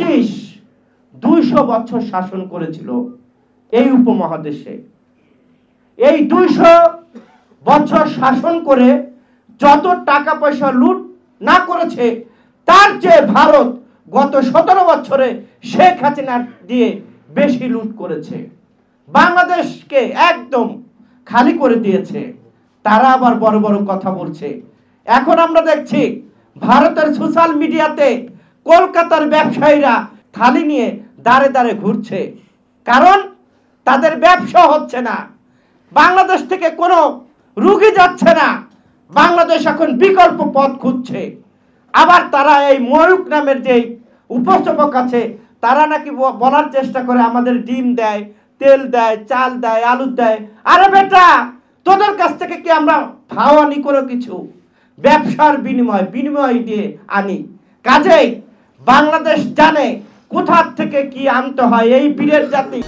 British 200 বছর শাসন করেছিল এই উপমহাদেশে। এই 200 বছর শাসন করে যত টাকা পয়সা লুট না করেছে, তার চেয়ে ভারত গত 17 বছরে শেখ হাসিনা দিয়ে বেশি লুট করেছে। বাংলাদেশকে একদম খালি করে দিয়েছে। তারা আবার বড় বড় কথা বলছে। এখন আমরা দেখছি ভারতের সোশ্যাল মিডিয়াতে কলকাতার ব্যবসায়ীরা থালি নিয়ে দাঁড়ে দাঁড়ে ঘুরছে, কারণ তাদের ব্যবসা হচ্ছে না, বাংলাদেশ থেকে কোনো রুগী যাচ্ছে না, বাংলাদেশ এখন বিকল্প পথ খুঁজছে। আবার তারা এই ময়ূক নামের যে উপস্থাপক আছে, তারা নাকি বলার চেষ্টা করে আমাদের ডিম দেয়, তেল দেয়, চাল দেয়, আলু দেয়। আরে বেটা, তোদের কাছ থেকে কি আমরা ভাও আনি কোনো কিছু? ব্যবসার বিনিময় দিয়ে আনি। কাজেই বাংলাদেশ জানে কোথা থেকে কি আনতে হয়। এই বীরের জাতি